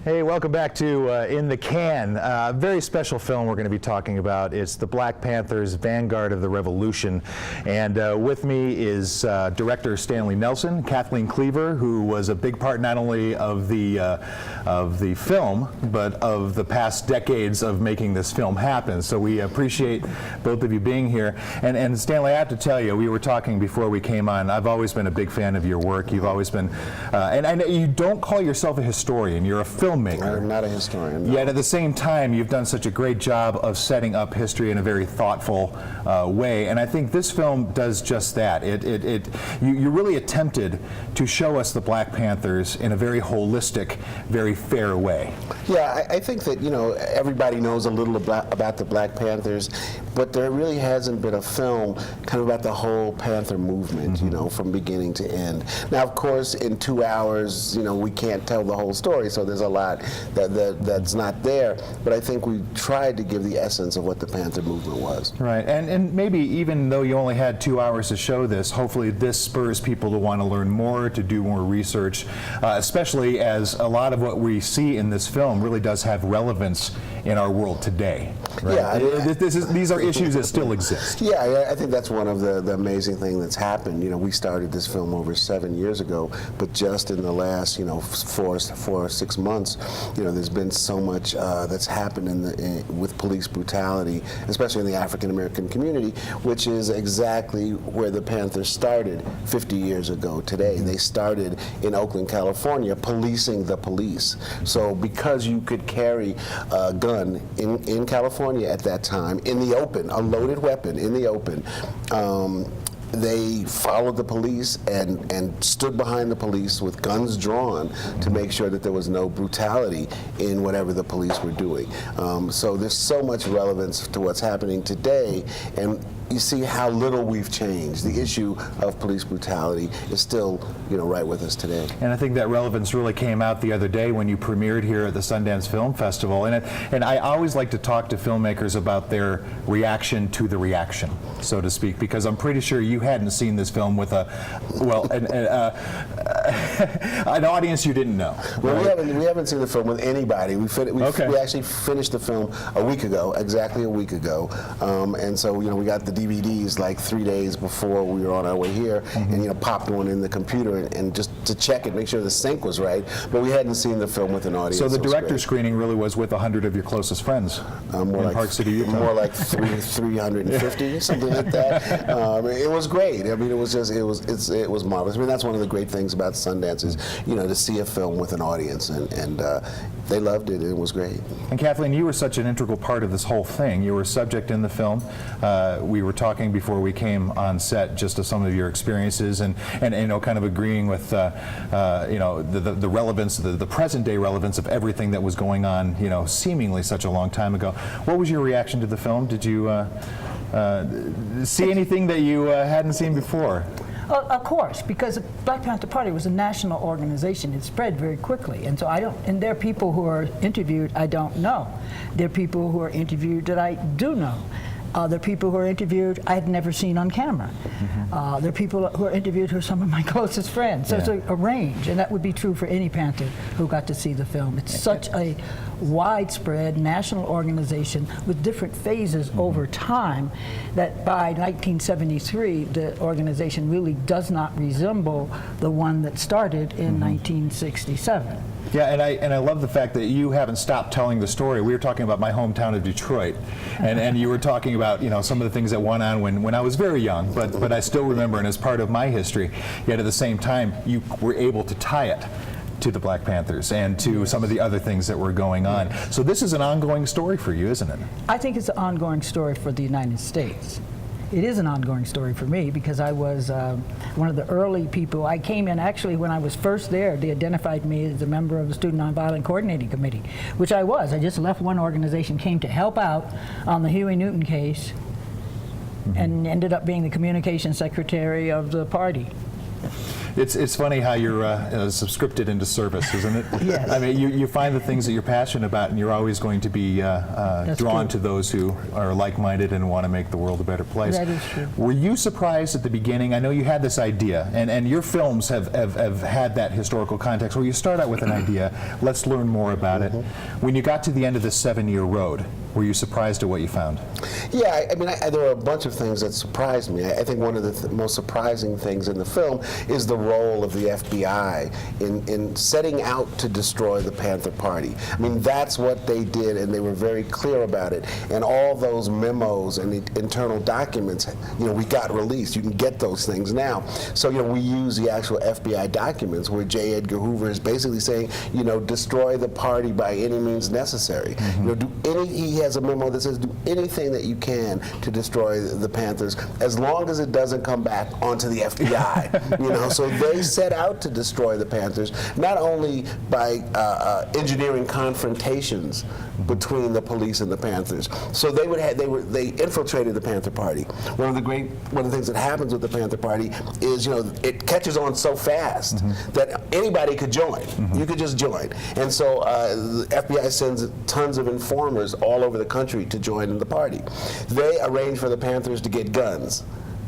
Hey, welcome back to In the Can. A very special film we're going to be talking about. It's the Black Panthers, Vanguard of the Revolution. And with me is director Stanley Nelson, Kathleen Cleaver, who was a big part not only of the film, but of the past decades of making this film happen. So we appreciate both of you being here. And Stanley, I have to tell you, we were talking before we came on, I've always been a big fan of your work. You've always been, and you don't call yourself a historian, you're a filmmaker. I'm not a historian. No. Yet at the same time, you've done such a great job of setting up history in a very thoughtful way, and I think this film does just that. You really attempted to show us the Black Panthers in a very holistic, very fair way. Yeah, I think that, you know, everybody knows a little about the Black Panthers, but there really hasn't been a film kind of about the whole Panther movement, you know, from beginning to end. Now, of course, in 2 hours, you know, we can't tell the whole story, so there's a lot that's not there, but I think we tried to give the essence of what the Panther movement was. Right, and maybe even though you only had 2 hours to show this, hopefully this spurs people to want to learn more, to do more research, especially as a lot of what we see in this film really does have relevance in our world today. Right? Yeah, these are issues that still exist. Yeah, I think that's one of the amazing things that's happened. You know, we started this film over 7 years ago, but just in the last, you know, 4 or 6 months, you know, there's been so much that's happened with police brutality, especially in the African American community, which is exactly where the Panthers started 50 years ago today. They started in Oakland, California, policing the police. So because you could carry a gun in California at that time, in the open, a loaded weapon in the open, they followed the police and stood behind the police with guns drawn to make sure that there was no brutality in whatever the police were doing. So there's so much relevance to what's happening today, and you see how little we've changed. The issue of police brutality is still, you know, right with us today. And I think that relevance really came out the other day when you premiered here at the Sundance Film Festival. And I always like to talk to filmmakers about their reaction to the reaction, so to speak, because I'm pretty sure you hadn't seen this film with an audience you didn't know. Well, right? we haven't seen the film with anybody. We actually finished the film a week ago, exactly a week ago, and so, you know, we got the DVDs like 3 days before we were on our way here, and, you know, popped one in the computer and just to check it, make sure the sync was right. But we hadn't seen the film with an audience. So the director's screening really was with 100 of your closest friends in Park City, Utah. More like 350, something like that. It was great. I mean, it was marvelous. I mean, that's one of the great things about Sundance is, you know, to see a film with an audience, and they loved it. It was great. And Kathleen, you were such an integral part of this whole thing. You were a subject in the film. We were talking before we came on set just of some of your experiences, and you know, kind of agreeing with you know, the relevance, the present day relevance of everything that was going on, you know, seemingly such a long time ago. What was your reaction to the film? Did you see anything that you hadn't seen before? Of course, because the Black Panther Party was a national organization. It spread very quickly, and so and there are people who are interviewed I don't know. There are people who are interviewed that I do know. There are people who are interviewed I had never seen on camera. There are people who are interviewed who are some of my closest friends. So it's a range, and that would be true for any Panther who got to see the film. It's such a widespread national organization with different phases over time that by 1973 the organization really does not resemble the one that started in 1967. Yeah, and I love the fact that you haven't stopped telling the story. We were talking about my hometown of Detroit, and you were talking about, you know, some of the things that went on when I was very young, but I still remember, and as part of my history. Yet at the same time, you were able to tie it to the Black Panthers and to some of the other things that were going on. So this is an ongoing story for you, isn't it? I think it's an ongoing story for the United States. It is an ongoing story for me because I was one of the early people. I came in actually when I was first there. They identified me as a member of the Student Nonviolent Coordinating Committee, which I was. I just left one organization, came to help out on the Huey Newton case, and ended up being the communications secretary of the party. It's funny how you're subscripted into service, isn't it? Yes. I mean, you find the things that you're passionate about, and you're always going to be drawn to those who are like-minded and want to make the world a better place. That is true. Were you surprised at the beginning? I know you had this idea, and your films have had that historical context where you start out with an idea, let's learn more about it. When you got to the end of the 7-year road, were you surprised at what you found? Yeah, I mean, there were a bunch of things that surprised me. I think one of the most surprising things in the film is the role of the FBI in setting out to destroy the Panther Party. I mean, that's what they did, and they were very clear about it. And all those memos and the internal documents, we got released. You can get those things now. So, we use the actual FBI documents where J. Edgar Hoover is basically saying, destroy the party by any means necessary. He has a memo that says, do anything that you can to destroy the Panthers, as long as it doesn't come back onto the FBI. So they set out to destroy the Panthers, not only by engineering confrontations between the police and the Panthers. So they infiltrated the Panther Party. One of the things that happens with the Panther Party is, it catches on so fast that anybody could join. You could just join. And so the FBI sends tons of informers all over the country to join in the party. They arrange for the Panthers to get guns.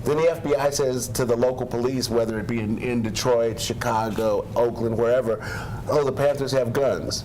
Then the FBI says to the local police, whether it be in Detroit, Chicago, Oakland, wherever, oh, the Panthers have guns.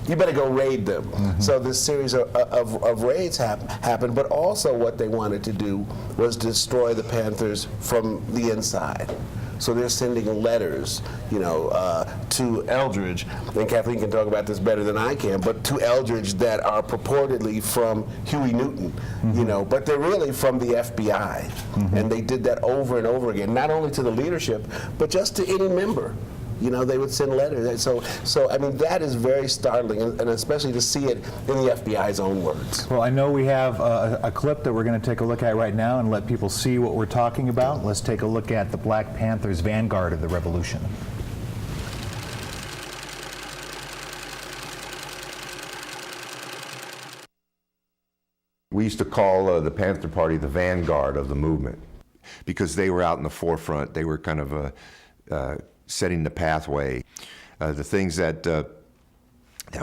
You better go raid them. So this series of raids happened, but also what they wanted to do was destroy the Panthers from the inside. So they're sending letters, to Eldridge, and Kathleen can talk about this better than I can, but to Eldridge that are purportedly from Huey Newton, but they're really from the FBI. And they did that over and over again, not only to the leadership, but just to any member. They would send letters. So I mean, that is very startling, and especially to see it in the FBI's own words. Well, I know we have a clip that we're going to take a look at right now and let people see what we're talking about. Let's take a look at the Black Panthers' vanguard of the revolution. We used to call the Panther Party the vanguard of the movement because they were out in the forefront. They were kind of setting the pathway. The things that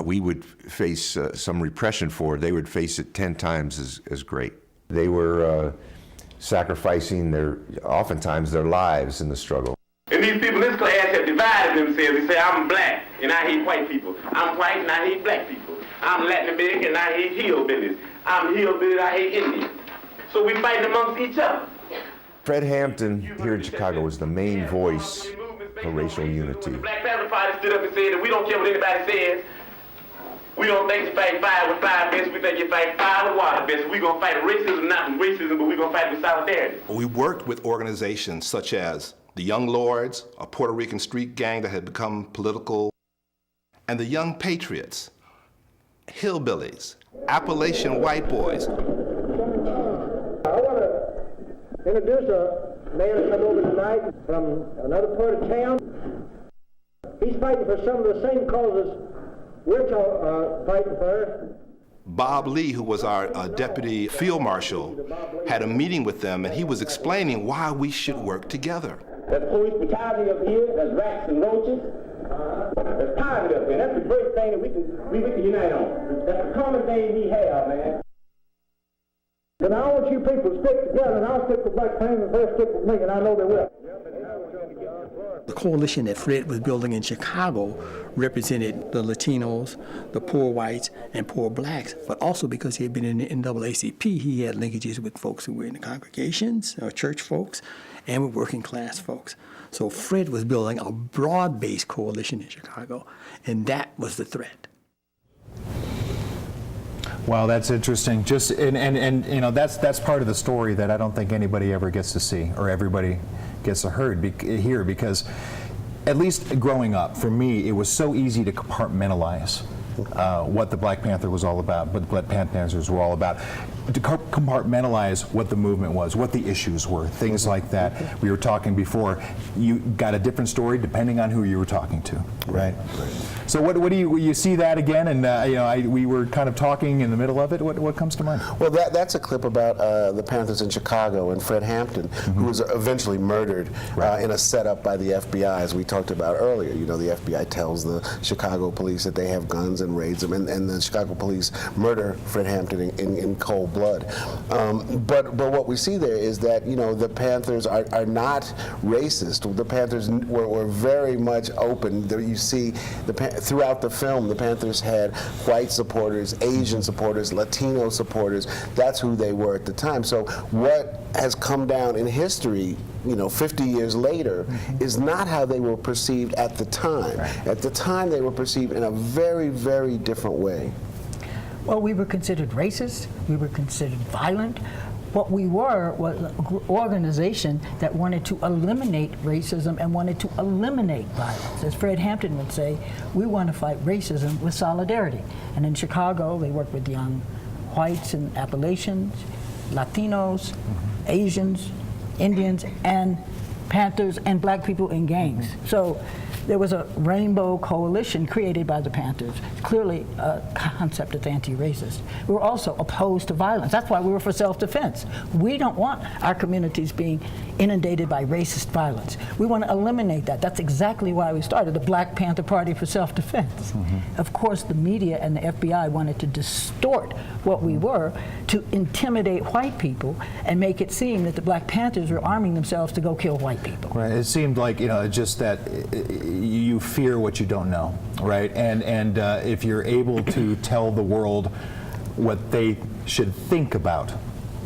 we would face some repression for, they would face it 10 times as great. They were sacrificing oftentimes their lives in the struggle. And these people in this class have divided themselves. They say, I'm black and I hate white people. I'm white and I hate black people. I'm Latin American and I hate hillbillies. I'm hillbilly and I hate Indians. So we fight amongst each other. Fred Hampton here in Chicago was the main voice for racial unity. The Black Panther Party stood up and said that we don't care what anybody says. We don't think you fight fire with fire best. We think you fight fire with water best. We're going to fight racism, not with racism, but we're going to fight with solidarity. We worked with organizations such as the Young Lords, a Puerto Rican street gang that had become political, and the Young Patriots, hillbillies, Appalachian white boys. I want to introduce a man who's come over tonight from another part of town. He's fighting for some of the same causes we're fighting for. Bob Lee, who was our deputy field marshal, had a meeting with them, and he was explaining why we should work together. There's police brutality up here, there's rats and roaches, there's poverty up here. That's the great thing that we can unite on. That's the common thing we have, man. And I want you people to stick together, and I'll stick with Black Panther, and they'll stick with me, and I know they will. The coalition that Fred was building in Chicago represented the Latinos, the poor whites, and poor blacks, but also because he had been in the NAACP, he had linkages with folks who were in the congregations, or church folks, and with working class folks. So Fred was building a broad-based coalition in Chicago, and that was the threat. Wow, that's interesting. Just and that's part of the story that I don't think anybody ever gets to see, or everybody gets to hear, because at least growing up, for me, it was so easy to compartmentalize what the Black Panther was all about, what the Black Panthers were all about. compartmentalize what the movement was, what the issues were, things like that. We were talking before. You got a different story depending on who you were talking to, right? So what do you see that again? And we were kind of talking in the middle of it. What comes to mind? Well, that's a clip about the Panthers in Chicago and Fred Hampton, who was eventually murdered in a setup by the FBI, as we talked about earlier. You know, the FBI tells the Chicago police that they have guns and raids them, and the Chicago police murder Fred Hampton in cold blood. But what we see there is that, you know, the Panthers are not racist. The Panthers were very much open. There you see throughout the film, the Panthers had white supporters, Asian supporters, Latino supporters. That's who they were at the time. So what has come down in history, you know, 50 years later, is not how they were perceived at the time. At the time, they were perceived in a very, very different way. Well, we were considered racist. We were considered violent. What we were was an organization that wanted to eliminate racism and wanted to eliminate violence. As Fred Hampton would say, we want to fight racism with solidarity. And in Chicago, they worked with young whites and Appalachians, Latinos, Asians, Indians, and Panthers and black people in gangs. So there was a rainbow coalition created by the Panthers, clearly a concept that's anti-racist. We were also opposed to violence. That's why we were for self-defense. We don't want our communities being inundated by racist violence. We want to eliminate that. That's exactly why we started the Black Panther Party for Self-Defense. Of course, the media and the FBI wanted to distort what we were to intimidate white people and make it seem that the Black Panthers were arming themselves to go kill white people. Right. It seemed like, you know, just that you fear what you don't know, right? And if you're able to tell the world what they should think about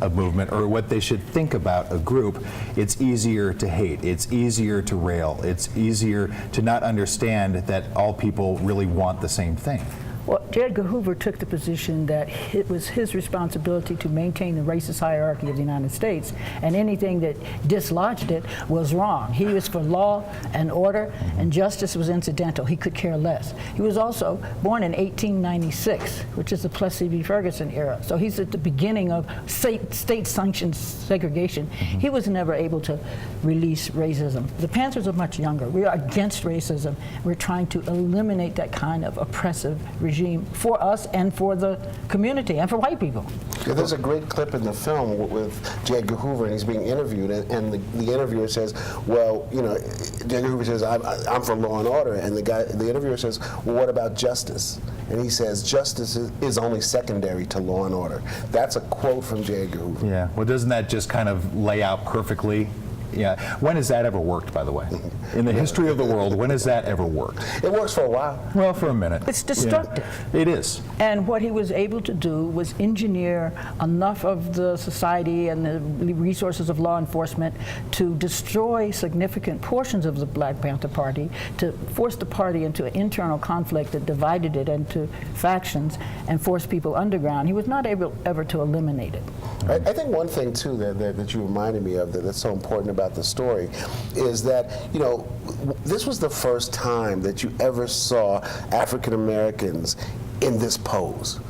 a movement or what they should think about a group, it's easier to hate. It's easier to rail. It's easier to not understand that all people really want the same thing. Well, J. Edgar Hoover took the position that it was his responsibility to maintain the racist hierarchy of the United States, and anything that dislodged it was wrong. He was for law and order, and justice was incidental. He could care less. He was also born in 1896, which is the Plessy v. Ferguson era. So he's at the beginning of state-sanctioned segregation. He was never able to release racism. The Panthers are much younger. We are against racism. We're trying to eliminate that kind of oppressive regime for us and for the community and for white people. Yeah, there's a great clip in the film with J. Edgar Hoover, and he's being interviewed, and the interviewer says, well, you know, J. Edgar Hoover says, I'm for law and order, and the interviewer says, well, what about justice? And he says, justice is only secondary to law and order. That's a quote from J. Edgar Hoover. Yeah, well, doesn't that just kind of lay out perfectly? Yeah. When has that ever worked, by the way? In the history of the world, when has that ever worked? It works for a while. Well, for a minute. It's destructive. Yeah, it is. And what he was able to do was engineer enough of the society and the resources of law enforcement to destroy significant portions of the Black Panther Party, to force the party into an internal conflict that divided it into factions and forced people underground. He was not able ever to eliminate it. I think one thing, too, that you reminded me of that's so important about the story is that, you know, this was the first time that you ever saw African Americans in this pose.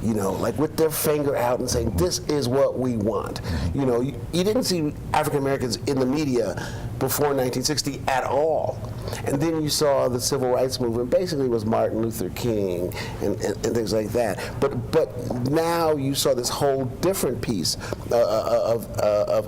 You know, like with their finger out and saying, this is what we want. You know, you didn't see African Americans in the media before 1960 at all. And then you saw the civil rights movement basically was Martin Luther King and things like that. But now you saw this whole different piece of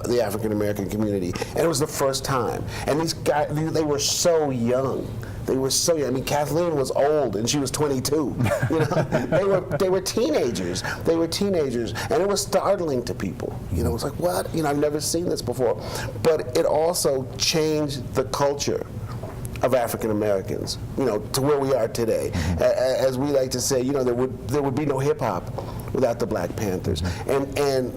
the African American community. And it was the first time. And these guys, they were so young. They were so young. I mean, Kathleen was old, and she was 22. You know, they were teenagers. They were teenagers, and it was startling to people. You know, it was like, what? You know, I've never seen this before. But it also changed the culture of African Americans, you know, to where we are today. As we like to say, you know, there would be no hip hop without the Black Panthers, and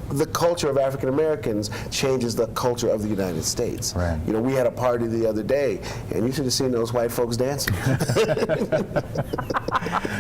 the culture of African Americans changes the culture of the United States. Right. You know, we had a party the other day, and you should have seen those white folks dancing.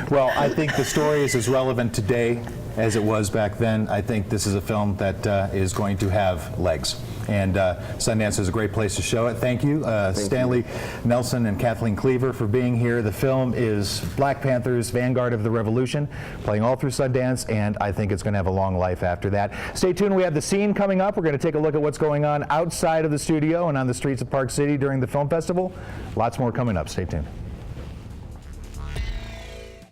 Well, I think the story is as relevant today as it was back then. I think this is a film that is going to have legs. And Sundance is a great place to show it. Thank you, Stanley Nelson and Kathleen Cleaver, for being here. The film is Black Panther's Vanguard of the Revolution, playing all through Sundance, and I think it's going to have a long life after that. Stay tuned. We have The Scene coming up. We're going to take a look at what's going on outside of the studio and on the streets of Park City during the film festival. Lots more coming up. Stay tuned.